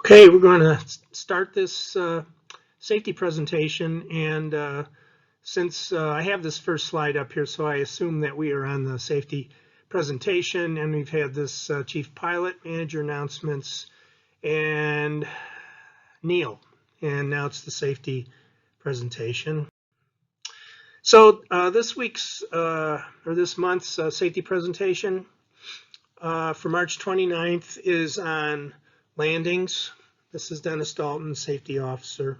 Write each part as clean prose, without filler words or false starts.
Okay, we're going to start this safety presentation, and since I have this first slide up here, so I assume that we are on the safety presentation, and we've had this chief pilot, manager announcements, and Neil, and now it's the safety presentation. So this week's or this month's safety presentation for March 29th is on landings. This is Dennis Dalton, safety officer.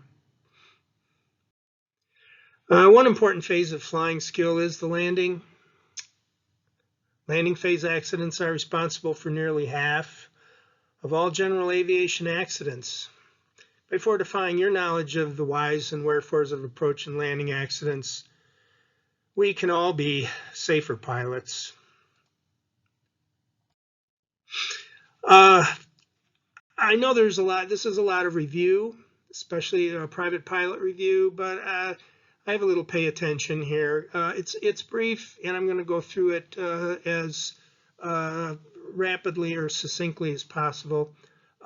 One important phase of flying skill is the landing. Landing phase accidents are responsible for nearly half of all general aviation accidents. By fortifying your knowledge of the whys and wherefores of approach and landing accidents, we can all be safer pilots. I know there's a lot, this is a lot of review, especially a private pilot review, but I have a little pay attention here. It's brief, and I'm going to go through it as rapidly or succinctly as possible.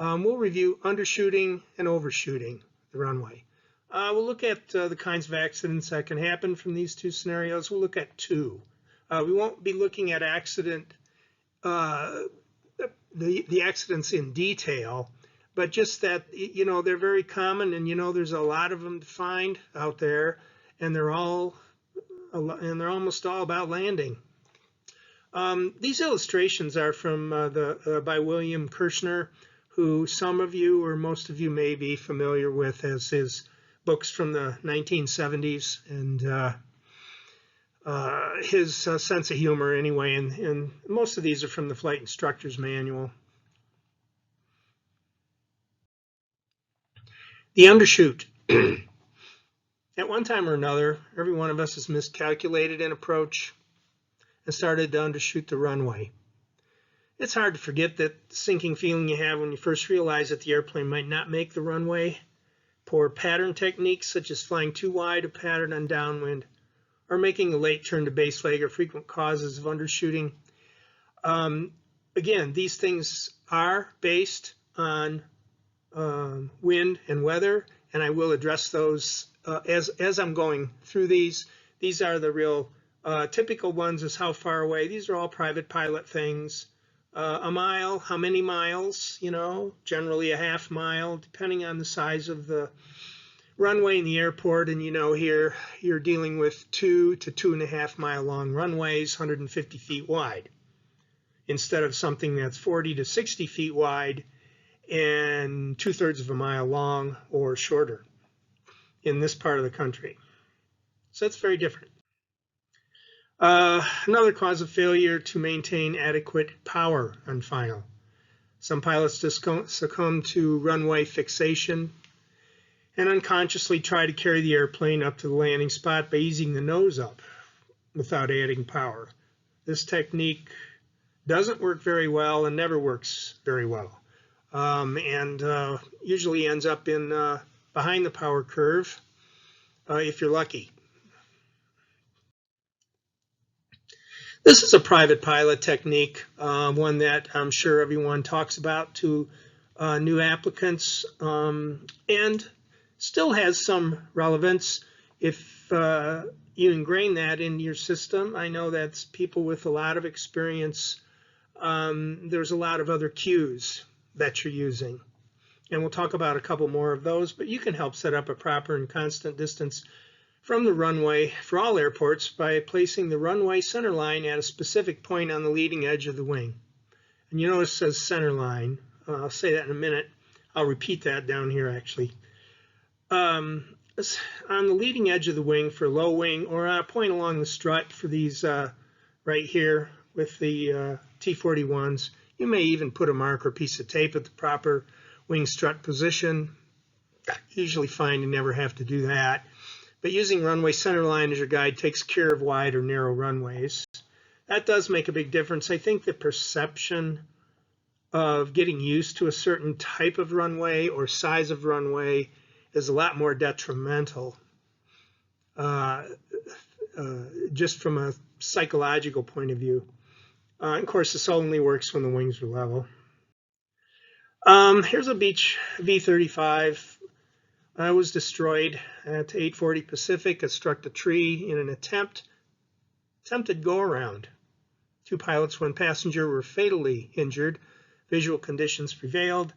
We'll review undershooting and overshooting the runway. We'll look at the kinds of accidents that can happen from these two scenarios. We'll look at two. We won't be looking at the accidents in detail, but just that, you know, they're very common, and you know there's a lot of them to find out there, and they're almost all about landing. These illustrations are from by William Kirshner, who some of you or most of you may be familiar with as his books from the 1970s, and his sense of humor anyway, and most of these are from the Flight Instructor's Manual. The undershoot. At one time or another, every one of us has miscalculated an approach and started to undershoot the runway. It's hard to forget that sinking feeling you have when you first realize that the airplane might not make the runway. Poor pattern techniques such as flying too wide a pattern on downwind or making a late turn to base leg are frequent causes of undershooting. Again, these things are based on wind and weather, and I will address those as I'm going through these. These are the real typical ones, is how far away. These are all private pilot things. A mile, how many miles, you know, generally a half mile, depending on the size of the runway in the airport. And you know, here you're dealing with 2 to 2.5 mile long runways, 150 feet wide, instead of something that's 40 to 60 feet wide and 2/3 of a mile long or shorter in this part of the country. So it's very different. Another cause of failure to maintain adequate power on final. Some pilots just succumb to runway fixation and unconsciously try to carry the airplane up to the landing spot by easing the nose up without adding power. This technique doesn't work very well and never works very well, and usually ends up in behind the power curve if you're lucky. This is a private pilot technique, one that I'm sure everyone talks about to new applicants, and still has some relevance if you ingrain that in your system. I know that's people with a lot of experience. There's a lot of other cues that you're using, and we'll talk about a couple more of those, but you can help set up a proper and constant distance from the runway for all airports by placing the runway center line at a specific point on the leading edge of the wing. And you notice it says center line. I'll say that in a minute. I'll repeat that down here actually. On the leading edge of the wing for low wing, or a point along the strut for these right here with the T-41s. You may even put a mark or piece of tape at the proper wing strut position. Usually find you never have to do that. But using runway center line as your guide takes care of wide or narrow runways. That does make a big difference. I think the perception of getting used to a certain type of runway or size of runway is a lot more detrimental, just from a psychological point of view. Of course, this only works when the wings are level. Here's a Beech V-35. I was destroyed at 8:40 Pacific. It struck a tree in an attempted go-around. 2 pilots, 1 passenger were fatally injured. Visual conditions prevailed.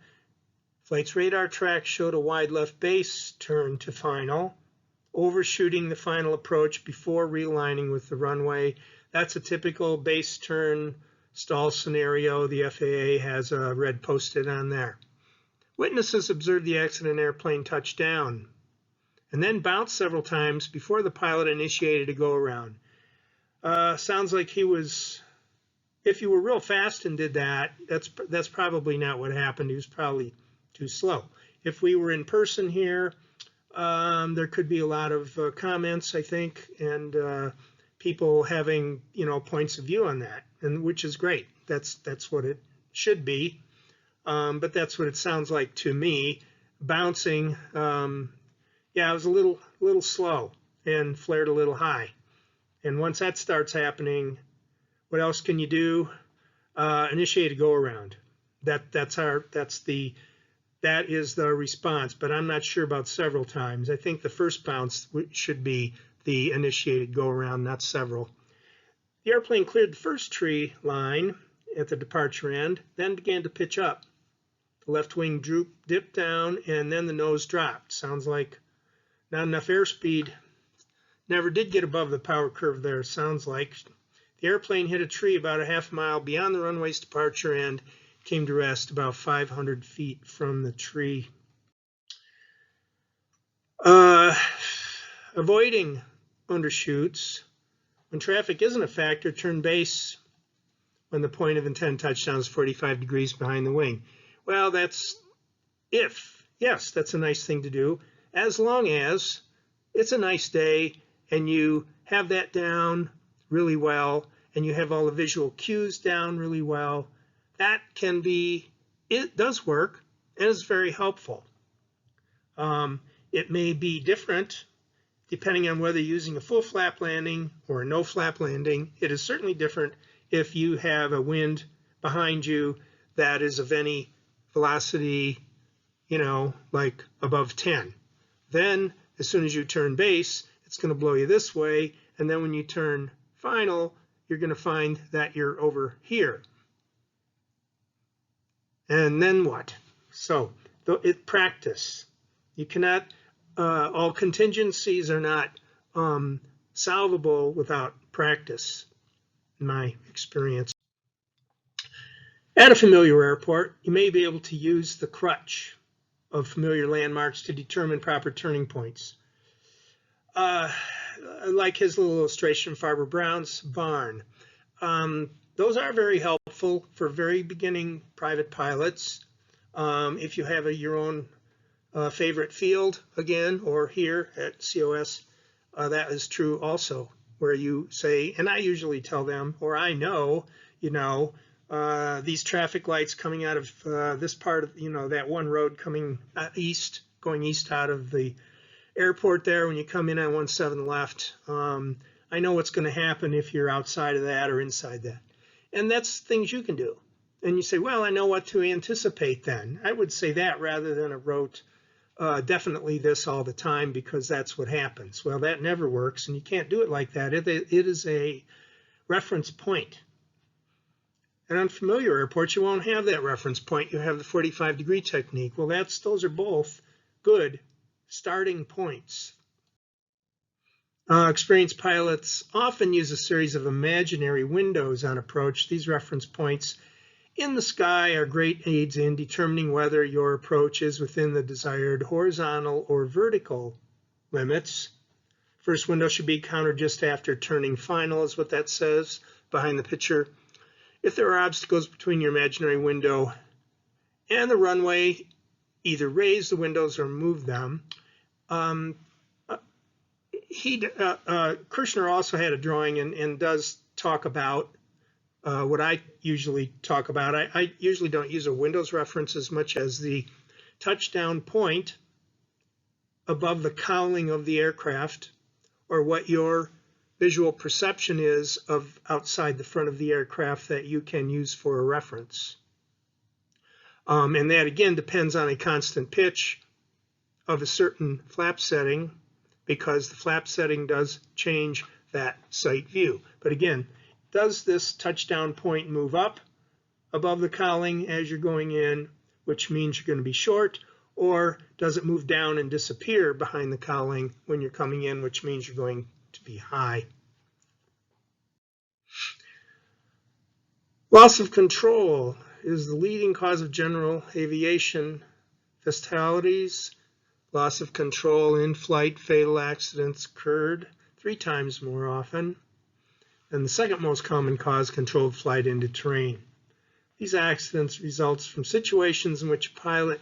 Flight's radar track showed a wide left base turn to final, overshooting the final approach before realigning with the runway. That's a typical base turn stall scenario. The FAA has a red post-it on there. Witnesses observed the accident airplane touch down and then bounce several times before the pilot initiated a go-around. Sounds like he was, if you were real fast and did that, that's probably not what happened. He was probably too slow. If we were in person here, there could be a lot of comments, I think, and people having, points of view on that, and which is great. That's what it should be. But that's what it sounds like to me. Bouncing, yeah, it was a little slow and flared a little high. And once that starts happening, what else can you do? Initiate a go-around. That is the response. But I'm not sure about several times. I think the first bounce should be the initiated go-around, not several. The airplane cleared the first tree line at the departure end, then began to pitch up. The left wing dipped down, and then the nose dropped. Sounds like not enough airspeed. Never did get above the power curve there, sounds like. The airplane hit a tree about a half mile beyond the runway's departure and came to rest about 500 feet from the tree. Avoiding undershoots. When traffic isn't a factor, turn base when the point of intended touchdown is 45 degrees behind the wing. Well, that's yes, that's a nice thing to do, as long as it's a nice day and you have that down really well and you have all the visual cues down really well. That can be, it does work and is very helpful. It may be different depending on whether you're using a full flap landing or a no flap landing. It is certainly different if you have a wind behind you that is of any velocity, like above 10. Then as soon as you turn base, it's going to blow you this way. And then when you turn final, you're going to find that you're over here. And then what? So practice. You cannot, all contingencies are not solvable without practice, in my experience. At a familiar airport, you may be able to use the crutch of familiar landmarks to determine proper turning points. Like his little illustration of Farber Brown's barn. Those are very helpful for very beginning private pilots. If you have your own favorite field, again, or here at COS, that is true also, where you say, and I usually tell them, or I know, these traffic lights coming out of this part of, that one road coming east, going east out of the airport there, when you come in on 17 left, I know what's going to happen if you're outside of that or inside that. And that's things you can do. And you say, well, I know what to anticipate then. I would say that rather than a rote, definitely this all the time because that's what happens. Well, that never works, and you can't do it like that. It is a reference point. And on familiar airports, you won't have that reference point. You have the 45-degree technique. Well, those are both good starting points. Experienced pilots often use a series of imaginary windows on approach. These reference points in the sky are great aids in determining whether your approach is within the desired horizontal or vertical limits. First window should be counted just after turning final, is what that says behind the picture. If there are obstacles between your imaginary window and the runway, either raise the windows or move them. Kirshner also had a drawing and does talk about what I usually talk about. I usually don't use a windows reference as much as the touchdown point above the cowling of the aircraft, or what your visual perception is of outside the front of the aircraft that you can use for a reference. And that again depends on a constant pitch of a certain flap setting, because the flap setting does change that sight view. But again, does this touchdown point move up above the cowling as you're going in, which means you're going to be short, or does it move down and disappear behind the cowling when you're coming in, which means you're going to be high? Loss of control is the leading cause of general aviation fatalities. Loss of control in flight fatal accidents occurred 3 times more often. And the second most common cause, controlled flight into terrain. These accidents result from situations in which a pilot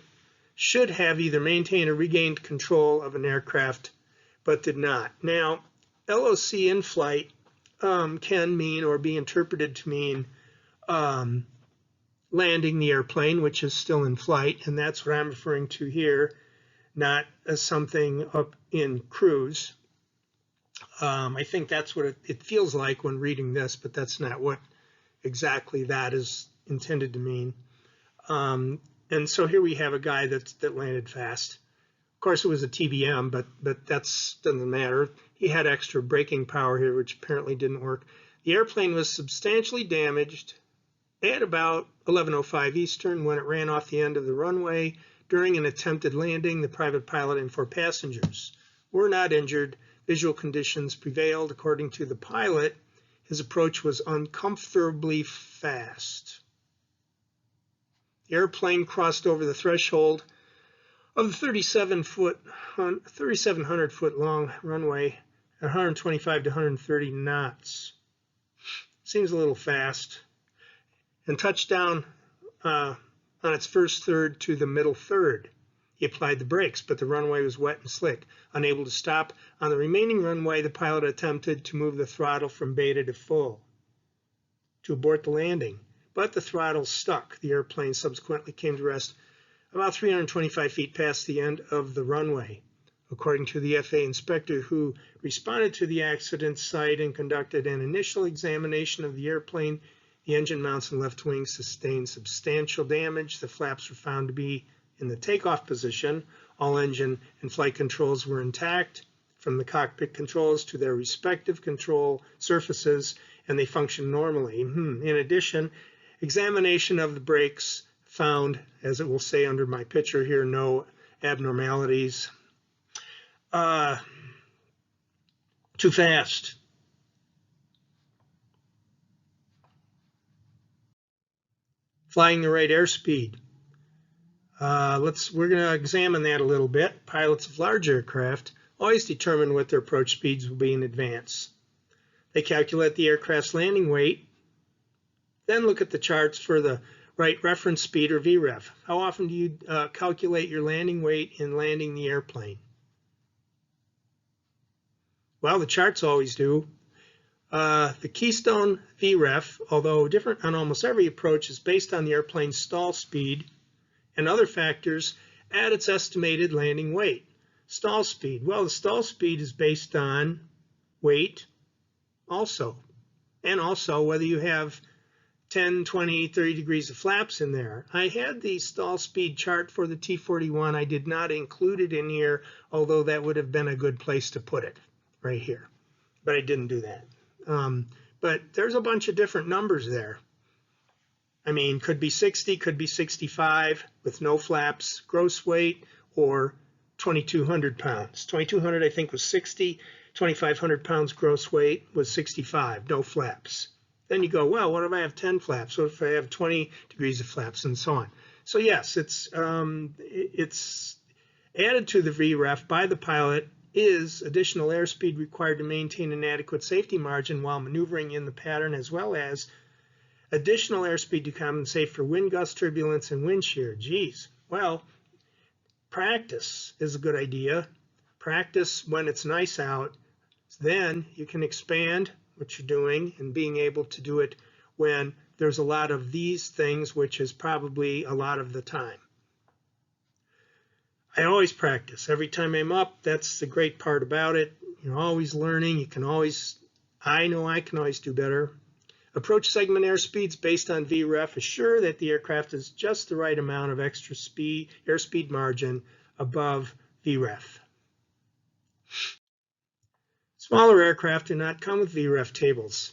should have either maintained or regained control of an aircraft, but did not. Now, LOC in flight can mean or be interpreted to mean landing the airplane, which is still in flight, and that's what I'm referring to here, not as something up in cruise. I think that's what it feels like when reading this, but that's not what exactly that is intended to mean. And so here we have a guy that landed fast. Of course, it was a TBM, but that doesn't matter. He had extra braking power here, which apparently didn't work. The airplane was substantially damaged at about 11:05 Eastern when it ran off the end of the runway during an attempted landing. The private pilot and 4 passengers were not injured. Visual conditions prevailed. According to the pilot, his approach was uncomfortably fast. The airplane crossed over the threshold of the 3,700 foot long runway at 125 to 130 knots. Seems a little fast. And touched down on its first third to the middle third. He applied the brakes, but the runway was wet and slick. Unable to stop on the remaining runway, the pilot attempted to move the throttle from beta to full to abort the landing, but the throttle stuck. The airplane subsequently came to rest about 325 feet past the end of the runway. According to the FAA inspector who responded to the accident site and conducted an initial examination of the airplane, the engine mounts and left wing sustained substantial damage. The flaps were found to be in the takeoff position. All engine and flight controls were intact, from the cockpit controls to their respective control surfaces, and they functioned normally. In addition, examination of the brakes found, as it will say under my picture here, no abnormalities. Too fast. Flying the right airspeed. We're going to examine that a little bit. Pilots of large aircraft always determine what their approach speeds will be in advance. They calculate the aircraft's landing weight, then look at the charts for the right reference speed, or VREF. How often do you calculate your landing weight in landing the airplane? Well, the charts always do. The Keystone VREF, although different on almost every approach, is based on the airplane's stall speed and other factors at its estimated landing weight. Stall speed. Well, the stall speed is based on weight also, and also whether you have 10, 20, 30 degrees of flaps in there. I had the stall speed chart for the T-41. I did not include it in here, although that would have been a good place to put it, right here. But I didn't do that. But there's a bunch of different numbers there. I mean, could be 60, could be 65 with no flaps, gross weight, or 2,200 pounds. 2,200, I think, was 60. 2,500 pounds gross weight was 65, no flaps. Then you go, well, what if I have 10 flaps? What if I have 20 degrees of flaps, and so on? So yes, it's added to the VREF by the pilot is additional airspeed required to maintain an adequate safety margin while maneuvering in the pattern, as well as additional airspeed to compensate for wind gust, turbulence, and wind shear. Geez, well, practice is a good idea. Practice when it's nice out. Then you can expand what you're doing and being able to do it when there's a lot of these things, which is probably a lot of the time. I always practice. Every time I'm up, that's the great part about it. You're always learning. You can always, I know I can always do better. Approach segment airspeeds based on VREF assure that the aircraft is just the right amount of extra airspeed margin above VREF. Smaller aircraft do not come with VREF tables.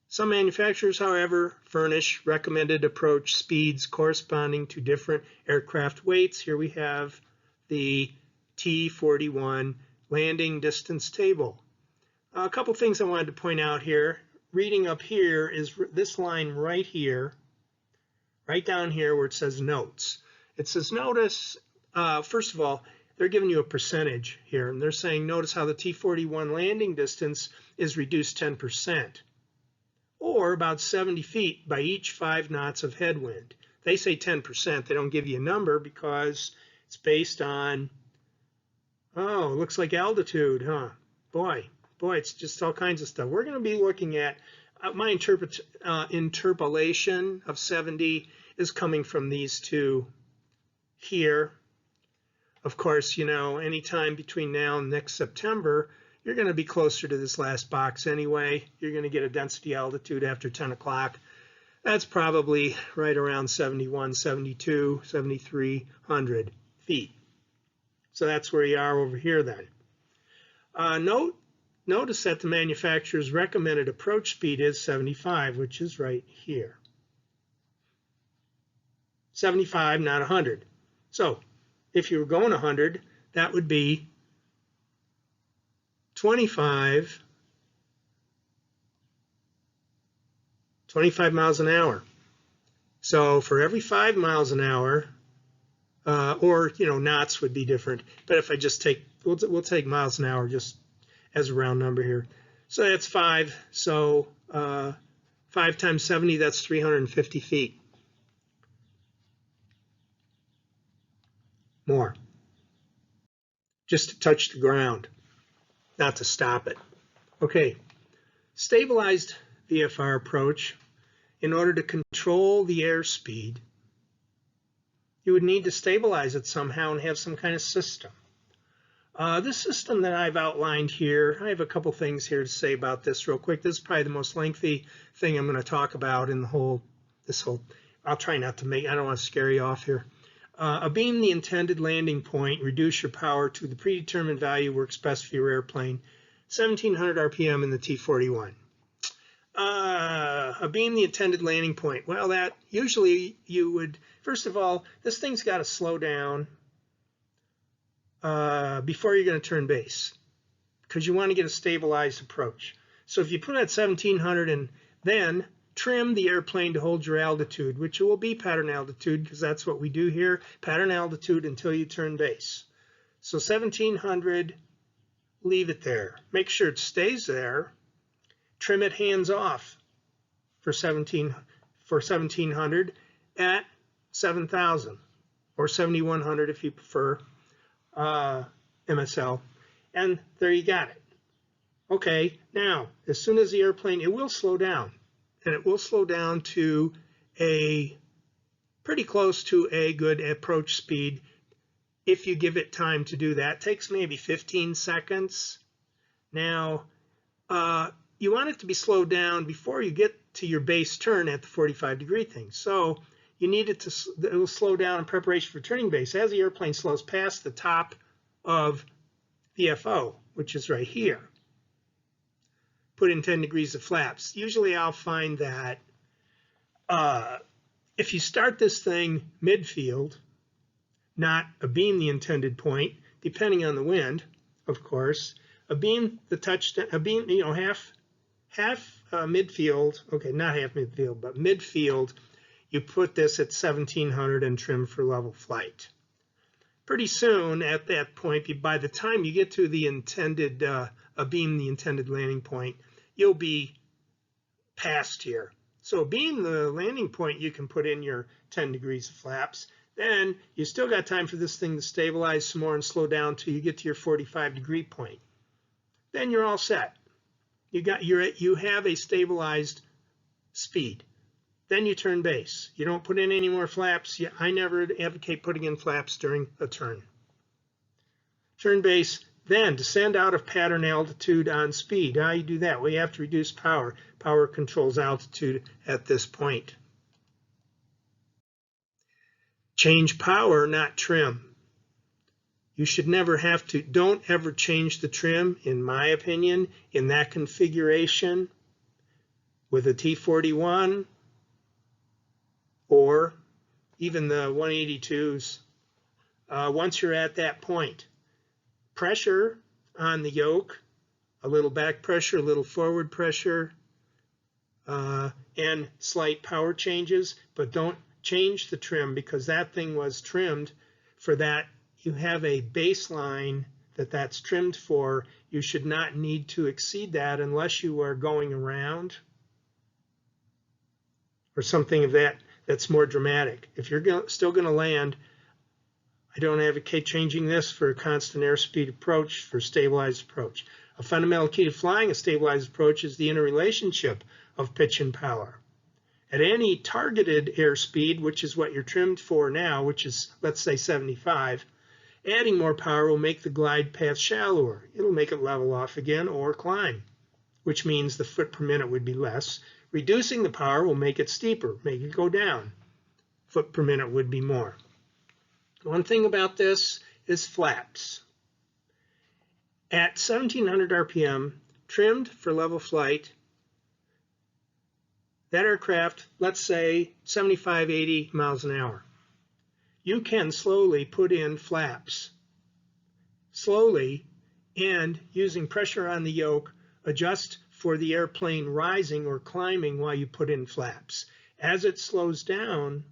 Some manufacturers, however, furnish recommended approach speeds corresponding to different aircraft weights. Here we have the T41 landing distance table. A couple things I wanted to point out here. Reading up here is this line right here, right down here where it says notes. It says notice, first of all, they're giving you a percentage here, and they're saying notice how the T41 landing distance is reduced 10%, or about 70 feet by each 5 knots of headwind. They say 10%. They don't give you a number because it's based on, oh, it looks like altitude, huh? Boy, it's just all kinds of stuff. We're going to be looking at, my interpolation of 70 is coming from these two here. Of course, you know, anytime between now and next September, you're going to be closer to this last box anyway. You're going to get a density altitude after 10 o'clock. That's probably right around 71, 72, 7,300 feet. So that's where you are over here then. Notice that the manufacturer's recommended approach speed is 75, which is right here. 75, not 100. So if you were going 100, that would be 25 miles an hour. So for every 5 miles an hour, or, you know, knots would be different. But if I just take, we'll take miles an hour just as a round number here. So that's 5. So 5 times 70, that's 350 feet. More. Just to touch the ground, not to stop it. Okay, stabilized VFR approach. In order to control the airspeed, you would need to stabilize it somehow and have some kind of system. This system that I've outlined here, I have a couple things here to say about this real quick. This is probably the most lengthy thing I'm going to talk about in this whole, I'll try not to make, I don't want to scare you off here. Abeam the intended landing point, reduce your power to the predetermined value works best for your airplane, 1700 RPM in the T41. Abeam the intended landing point. Well, that usually you would, first of all, this thing's got to slow down before you're going to turn base, because you want to get a stabilized approach. So if you put it at 1700 and then trim the airplane to hold your altitude, which will be pattern altitude, because that's what we do here, pattern altitude until you turn base. So 1700, leave it there. Make sure it stays there. Trim it hands off for 1700 at 7000 or 7100 if you prefer MSL. And there you got it. Okay, now as soon as the airplane, it will slow down. And it will slow down to a pretty close to a good approach speed if you give it time to do that. It takes maybe 15 seconds. Now, you want it to be slowed down before you get to your base turn at the 45-degree thing. So you need it will slow down in preparation for turning base as the airplane slows past the top of VFO, which is right here. Put in 10 degrees of flaps. Usually I'll find that if you start this thing midfield, not abeam the intended point, depending on the wind, of course, abeam the touchdown, abeam, you know, half midfield, okay, not half midfield, but midfield, you put this at 1700 and trim for level flight. Pretty soon at that point, by the time you get to the intended, abeam the intended landing point, you'll be past here. So abeam the landing point, you can put in your 10 degrees of flaps. Then you still got time for this thing to stabilize some more and slow down till you get to your 45-degree point. Then you're all set. You have a stabilized speed. Then you turn base. You don't put in any more flaps. I never advocate putting in flaps during a turn. Turn base, Then descend out of pattern altitude on speed. How do you do that? Well, you have to reduce power. Power controls altitude at this point. Change power, not trim. You should never have to, don't ever change the trim, in my opinion, in that configuration with a T41 or even the 182s. Once you're at that point, pressure on the yoke, a little back pressure, a little forward pressure, and slight power changes, but don't change the trim because that thing was trimmed for that. You have a baseline that's trimmed for. You should not need to exceed that unless you are going around or something of that's more dramatic. If you're still going to land, I don't advocate changing this for a constant airspeed approach, for stabilized approach. A fundamental key to flying a stabilized approach is the interrelationship of pitch and power. At any targeted airspeed, which is what you're trimmed for now, which is, let's say, 75, adding more power will make the glide path shallower. It'll make it level off again or climb, which means the foot per minute would be less. Reducing the power will make it steeper, make it go down. Foot per minute would be more. One thing about this is flaps. At 1700 RPM, trimmed for level flight, that aircraft, let's say 75, 80 miles an hour. You can slowly put in flaps. Slowly, and using pressure on the yoke, adjust for the airplane rising or climbing while you put in flaps. As it slows down,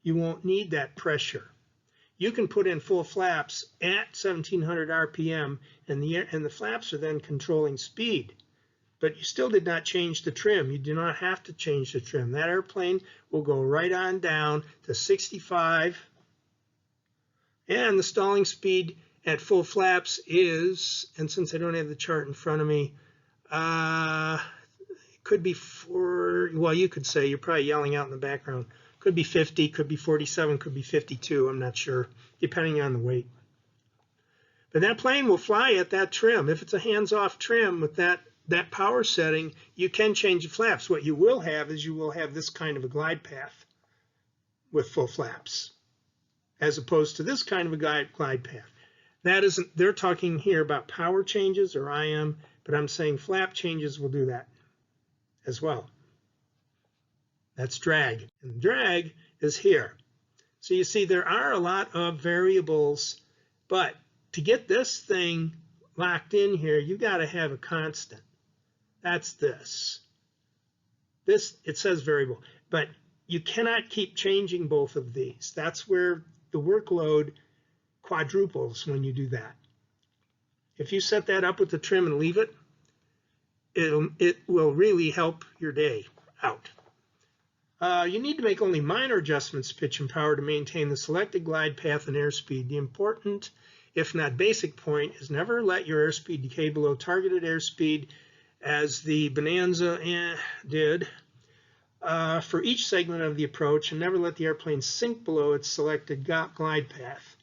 you won't need that pressure. You can put in full flaps at 1700 RPM, and the flaps are then controlling speed. But you still did not change the trim. You do not have to change the trim. That airplane will go right on down to 65. And the stalling speed at full flaps is, and since I don't have the chart in front of me, it could be well, you could say, you're probably yelling out in the background. Could be 50, could be 47, could be 52, I'm not sure, depending on the weight. But that plane will fly at that trim. If it's a hands-off trim with that power setting, you can change the flaps. What you will have is you will have this kind of a glide path with full flaps, as opposed to this kind of a glide path. That isn't, they're talking here about power changes, or I am, but I'm saying flap changes will do that as well. That's drag, and drag is here. So you see there are a lot of variables, but to get this thing locked in here, you got to have a constant. That's this. This, it says variable, but you cannot keep changing both of these. That's where the workload quadruples when you do that. If you set that up with the trim and leave it, it will really help your day out. You need to make only minor adjustments to pitch and power to maintain the selected glide path and airspeed. The important, if not basic point, is never let your airspeed decay below targeted airspeed, as the Bonanza did for each segment of the approach, and never let the airplane sink below its selected glide path,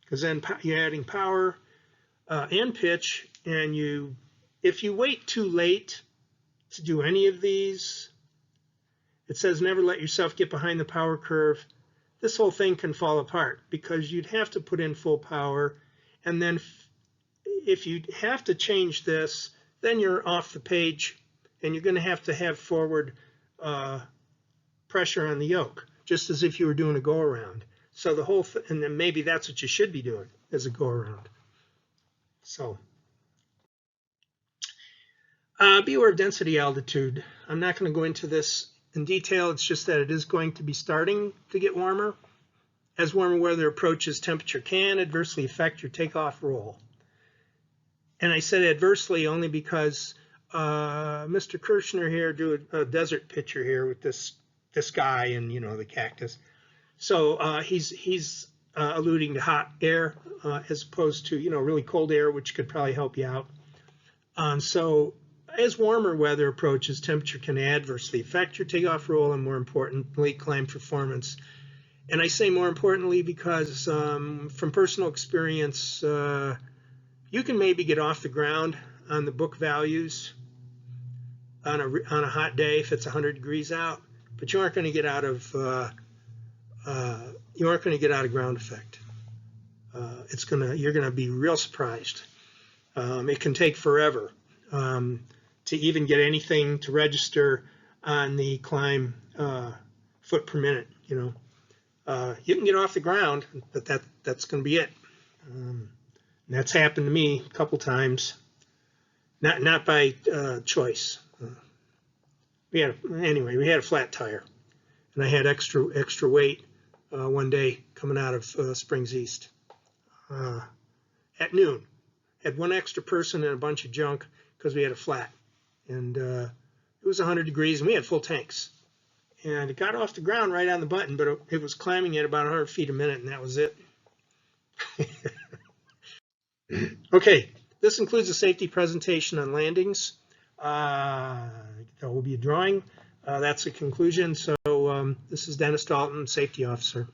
because then you're adding power and pitch, and if you wait too late to do any of these, it says never let yourself get behind the power curve. This whole thing can fall apart because you'd have to put in full power, and then if you have to change this, then you're off the page, and you're going to have forward pressure on the yoke, just as if you were doing a go-around. So the whole thing, and then maybe that's what you should be doing as a go-around. So beware of density altitude. I'm not going to go into this in detail. It's just that it is going to be starting to get warmer. As warmer weather approaches, temperature can adversely affect your takeoff roll. And I said adversely only because Mr. Kirshner here drew a desert picture here with this guy and, you know, the cactus. So he's alluding to hot air as opposed to, you know, really cold air, which could probably help you out. So as warmer weather approaches, temperature can adversely affect your takeoff roll and, more importantly, climb performance. And I say more importantly because from personal experience, You can maybe get off the ground on the book values on a hot day if it's 100 degrees out, but you aren't going to get out of ground effect. You're going to be real surprised. It can take forever to even get anything to register on the climb foot per minute. You can get off the ground, but that's going to be it. And that's happened to me a couple times, not by choice. We had a flat tire, and I had extra weight one day coming out of Springs East at noon. Had one extra person and a bunch of junk because we had a flat, and it was 100 degrees, and we had full tanks. And it got off the ground right on the button, but it was climbing at about 100 feet a minute, and that was it. Okay, this includes a safety presentation on landings. There will be a drawing. That's the conclusion. So this is Dennis Dalton, Safety Officer.